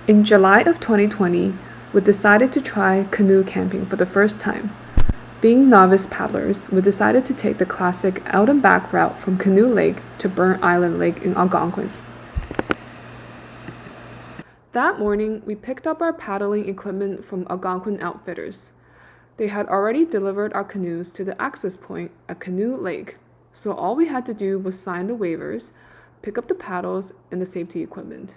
In July of 2020, we decided to try canoe camping for the first time. Being novice paddlers, we decided to take the classic out and back route from Canoe Lake to Burnt Island Lake in Algonquin. That morning, we picked up our paddling equipment from Algonquin Outfitters. They had already delivered our canoes to the access point at Canoe Lake, so all we had to do was sign the waivers, pick up the paddles, and the safety equipment.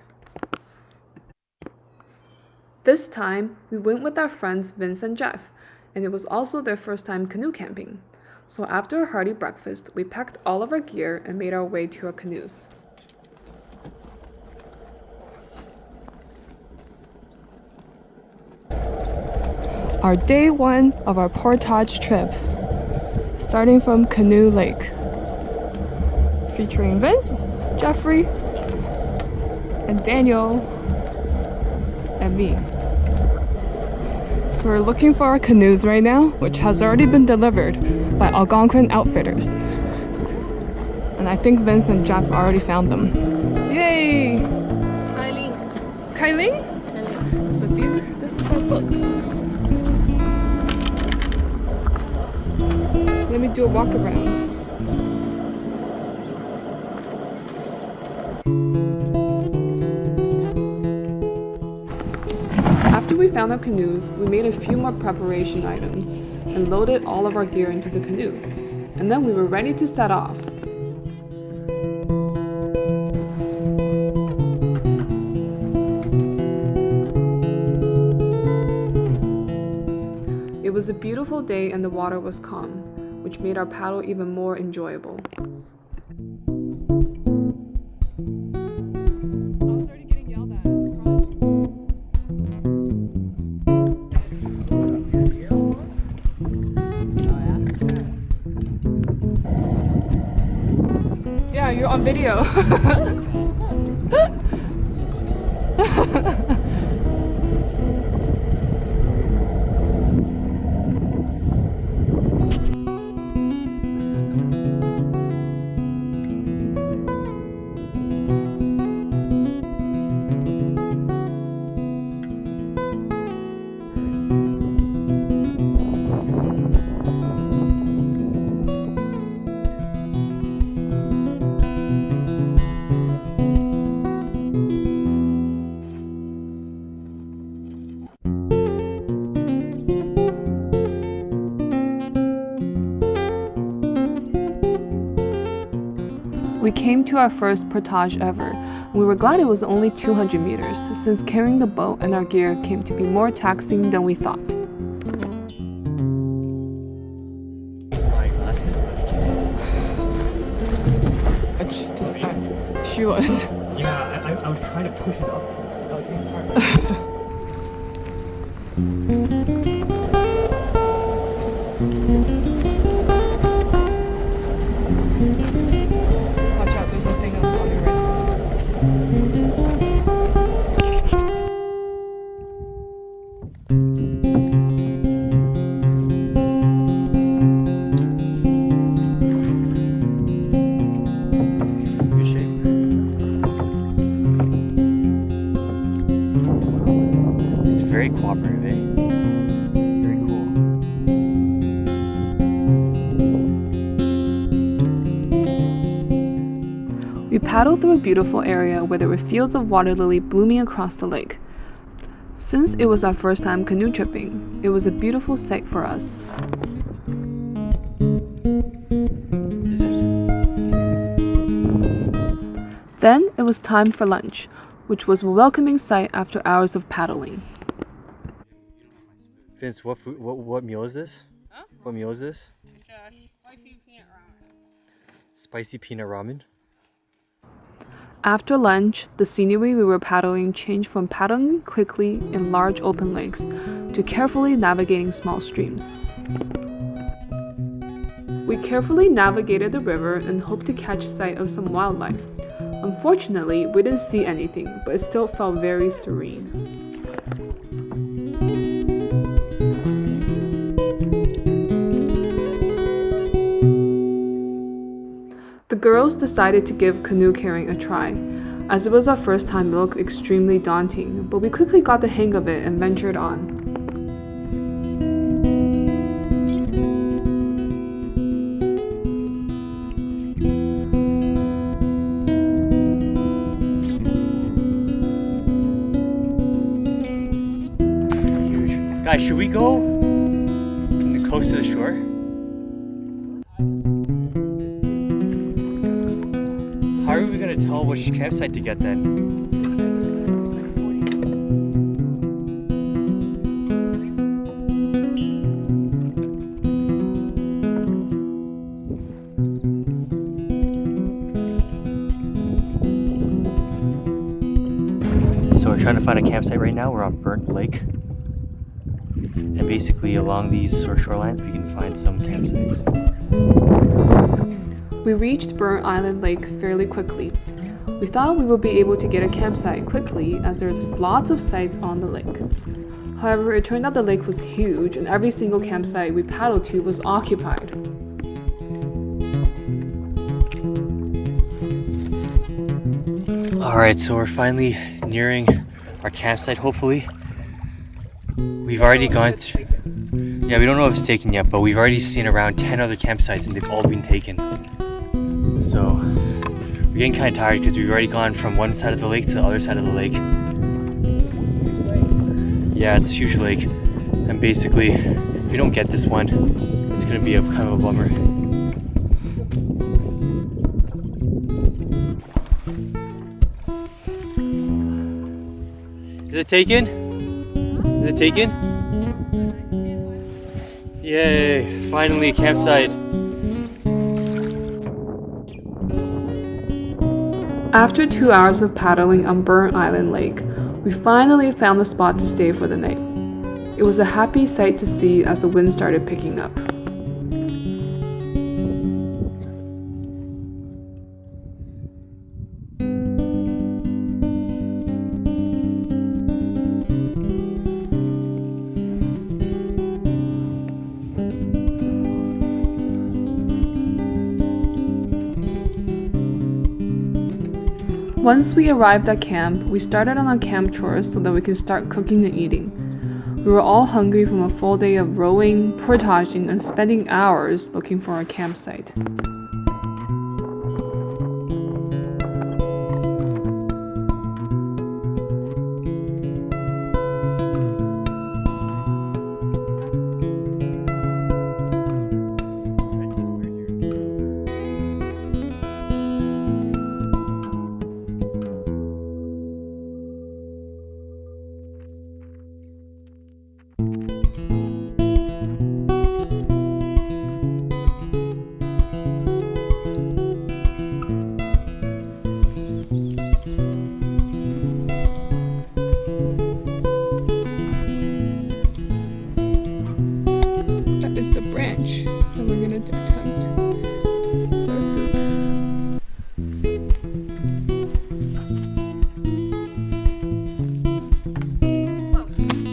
This time, we went with our friends Vince and Jeff, and it was also their first time canoe camping. So after a hearty breakfast, we packed all of our gear and made our way to our canoes. Our day one of our portage trip, starting from Canoe Lake, featuring Vince, Jeffrey, and Daniel, and me. So we're looking for our canoes right now, which has already been delivered by Algonquin Outfitters. And I think Vince and Jeff already found them. Yay! Kylie. Kylie? So this is our boat. Let me do a walk around. After we found our canoes, we made a few more preparation items and loaded all of our gear into the canoe. And then we were ready to set off. It was a beautiful day and the water was calm, which made our paddle even more enjoyable. Yeah, you're on video. We came to our first portage ever, and we were glad it was only 200 meters, since carrying the boat and our gear came to be more taxing than we thought. She was. Yeah, I was trying to push it up. I was being hard. Watch out, there's nothing on your right Good shape. It's very cooperative, eh? Very cool. We paddled through a beautiful area where there were fields of water lily blooming across the lake. Since it was our first time canoe tripping, it was a beautiful sight for us. Then it was time for lunch, which was a welcoming sight after hours of paddling. Vince, what meal is this? Huh? What meal is this? It's spicy peanut ramen. Spicy peanut ramen. After lunch, the scenery we were paddling changed from paddling quickly in large open lakes to carefully navigating small streams. We carefully navigated the river and hoped to catch sight of some wildlife. Unfortunately, we didn't see anything, but it still felt very serene. The girls decided to give canoe carrying a try. As it was our first time, it looked extremely daunting, but we quickly got the hang of it and ventured on. Huge. Guys, should we go close to the shore? How are we gonna tell which campsite to get then? So we're trying to find a campsite right now. We're on Burnt Lake. And basically along these shorelines we can find some campsites. We reached Burnt Island Lake fairly quickly. We thought we would be able to get a campsite quickly as there's lots of sites on the lake. However, it turned out the lake was huge and every single campsite we paddled to was occupied. Alright, so we're finally nearing our campsite, hopefully. We've already gone through... Yeah, we don't know if it's taken yet, but we've already seen around 10 other campsites and they've all been taken. So, we're getting kind of tired because we've already gone from one side of the lake to the other side of the lake. Yeah, it's a huge lake. And basically, if we don't get this one, it's going to be a kind of a bummer. Is it taken? Is it taken? Yay, finally a campsite. After 2 hours of paddling on Burnt Island Lake, we finally found a spot to stay for the night. It was a happy sight to see as the wind started picking up. Once we arrived at camp, we started on our camp chores so that we could start cooking and eating. We were all hungry from a full day of rowing, portaging, and spending hours looking for a campsite. Is the branch that we're gonna attempt for food.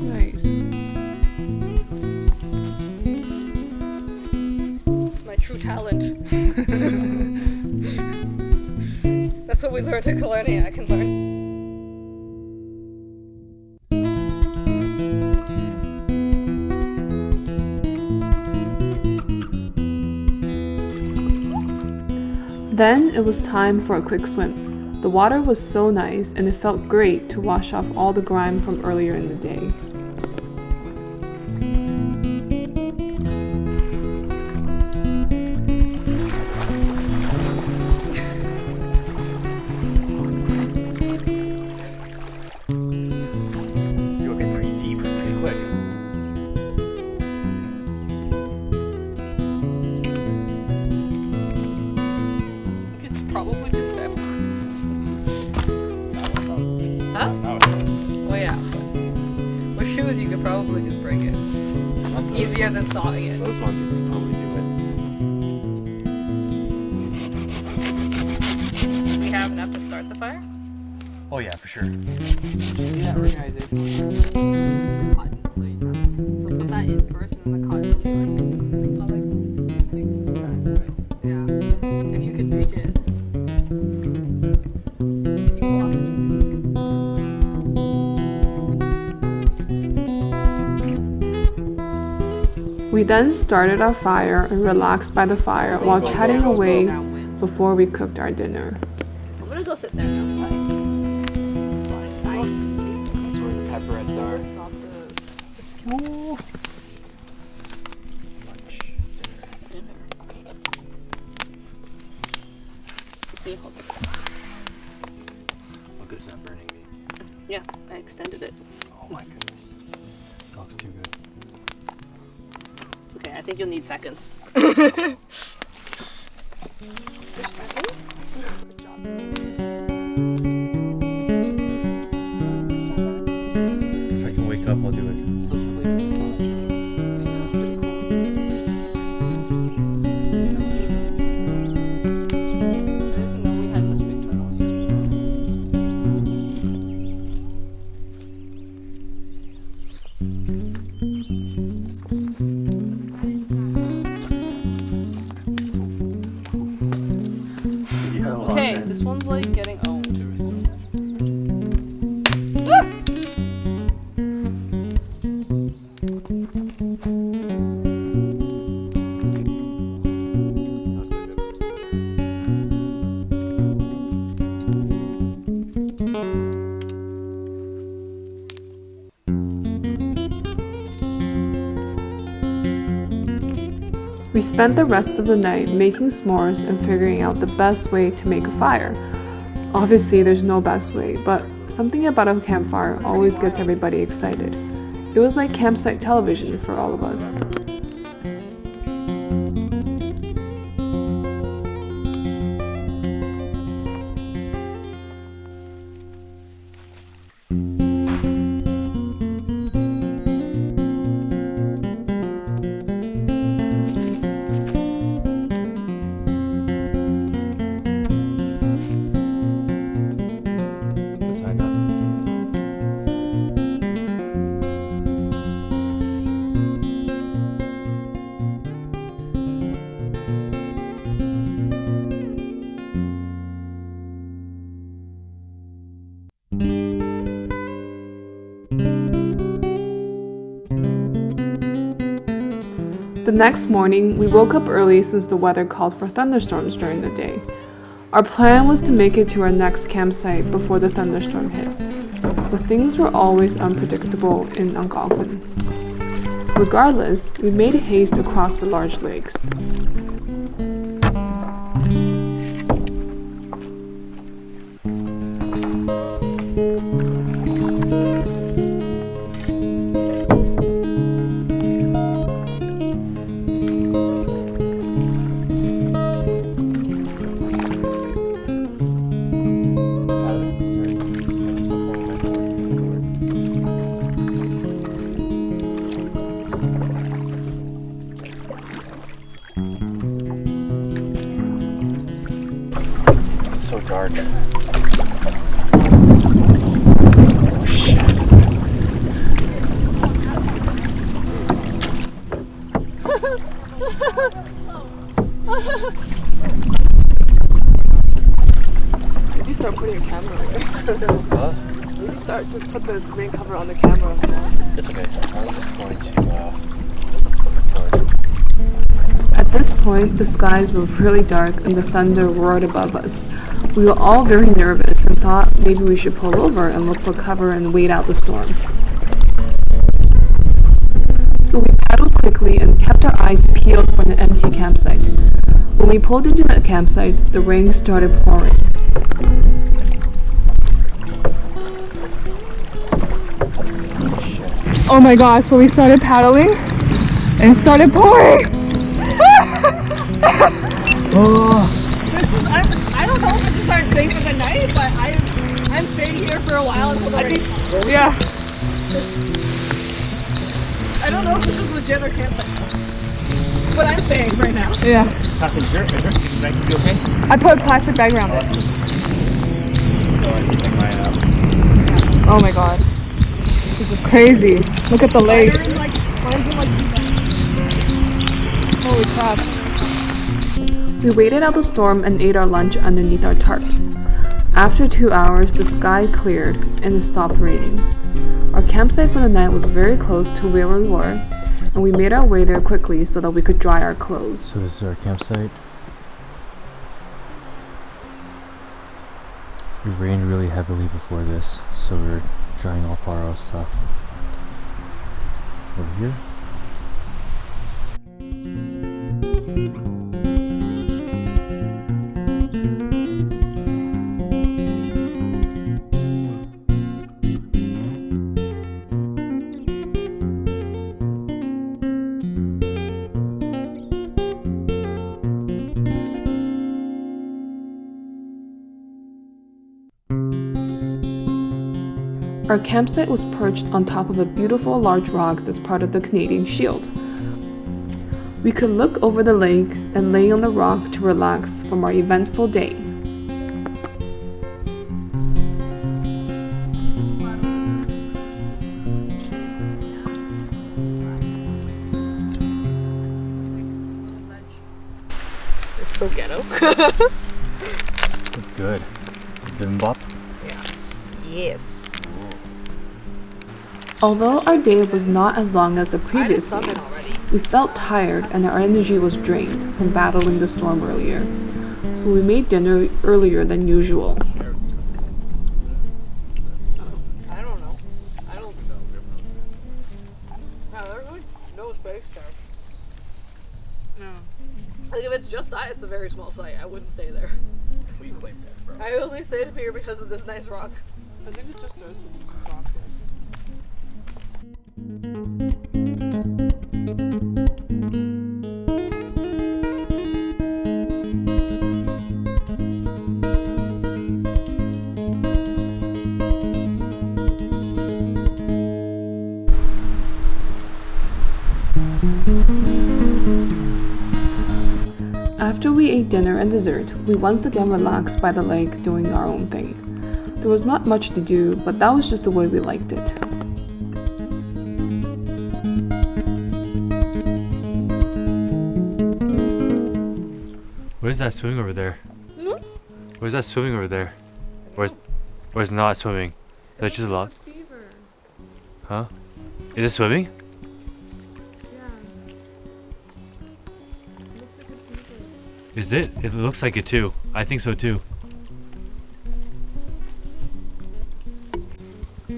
Nice. It's my true talent. That's what we learned at Canoe. I can learn. Then it was time for a quick swim. The water was so nice and it felt great to wash off all the grime from earlier in the day. Probably just step. Huh? Well, yeah. But with shoes, you could probably just break it. Easier than sawing it. Those ones you could probably do it. We have enough to start the fire? Oh yeah, for sure. See that organization? Cotton. So put that in first and then the cotton. then started our fire and relaxed by the fire while chatting away before we cooked our dinner. I'm gonna go sit there now. That's where the pepperettes are. Let's go. Lunch. Look, it's not burning me. Yeah, I extended it. Oh my goodness. That looks too good. It's okay, I think you'll need seconds. There's seconds? If I can wake up, I'll do it. Okay, this one's like getting owned. We spent the rest of the night making s'mores and figuring out the best way to make a fire. Obviously, there's no best way, but something about a campfire always gets everybody excited. It was like campsite television for all of us. The next morning, we woke up early since the weather called for thunderstorms during the day. Our plan was to make it to our next campsite before the thunderstorm hit. But things were always unpredictable in Algonquin. Regardless, we made haste across the large lakes. It's so dark. Oh shit. Maybe start putting a camera there. Huh? Maybe just put the rain cover on the camera. It's okay. I'm just going to record. At this point, the skies were really dark and the thunder roared above us. We were all very nervous and thought maybe we should pull over and look for cover and wait out the storm. So we paddled quickly and kept our eyes peeled for an empty campsite. When we pulled into the campsite, the rain started pouring. Oh my gosh, so we started paddling and it started pouring! I don't know if this is our thing for the night, but I'm staying here for a while until the rain. Yeah. I don't know if this is legit or campsite, but I'm staying right now. Yeah. Plastic shirt, is that you okay? I put a plastic bag around it. Oh, Oh my god. This is crazy. Look at the lake. Holy crap. We waited out the storm and ate our lunch underneath our tarps. After 2 hours, the sky cleared and it stopped raining. Our campsite for the night was very close to where we were, and we made our way there quickly so that we could dry our clothes. So this is our campsite. It rained really heavily before this, so we're drying off our stuff over here. Our campsite was perched on top of a beautiful large rock that's part of the Canadian Shield. We could look over the lake and lay on the rock to relax from our eventful day. It's so ghetto. It's good. Bibimbap. Yes. Although our day was not as long as the previous day, we felt tired and our energy was drained from battling the storm earlier, so we made dinner earlier than usual. I don't know. No, there's really no space there. No. Like if it's just that, it's a very small site. I wouldn't stay there. We claimed it, bro. I only stayed here because of this nice rock. I think it's just those rocks. After we ate dinner and dessert, we once again relaxed by the lake doing our own thing. There was not much to do, but that was just the way we liked it. What is that swimming over there? No. What is that swimming over there? Or is it not swimming? Is that just a log? Huh? Is it swimming? Is it? It looks like it too. I think so too. Yeah,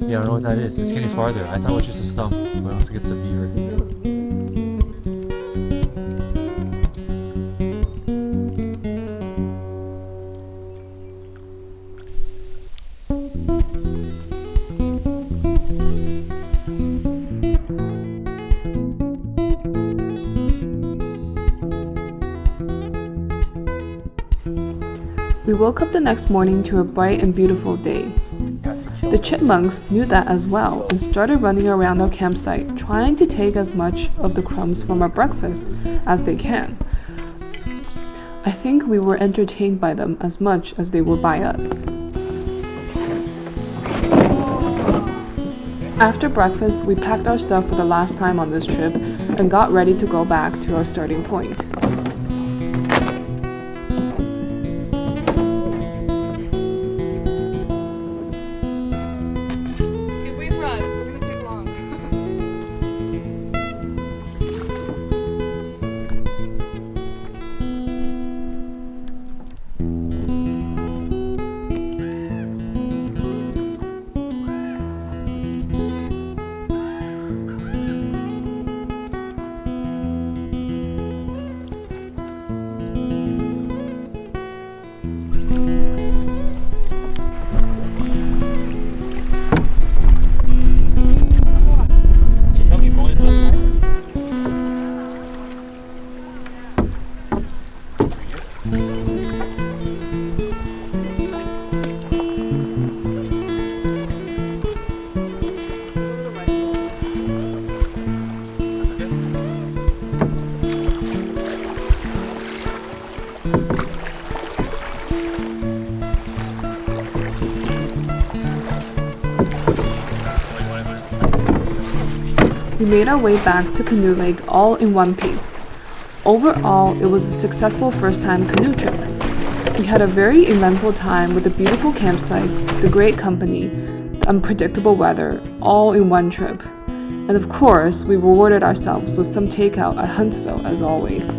I don't know what that is. It's getting farther. I thought it was just a stump, but it looks like it's a beaver. We woke up the next morning to a bright and beautiful day. The chipmunks knew that as well and started running around our campsite, trying to take as much of the crumbs from our breakfast as they can. I think we were entertained by them as much as they were by us. After breakfast, we packed our stuff for the last time on this trip and got ready to go back to our starting point. We made our way back to Canoe Lake all in one piece. Overall, it was a successful first-time canoe trip. We had a very eventful time with the beautiful campsites, the great company, the unpredictable weather, all in one trip. And of course, we rewarded ourselves with some takeout at Huntsville as always.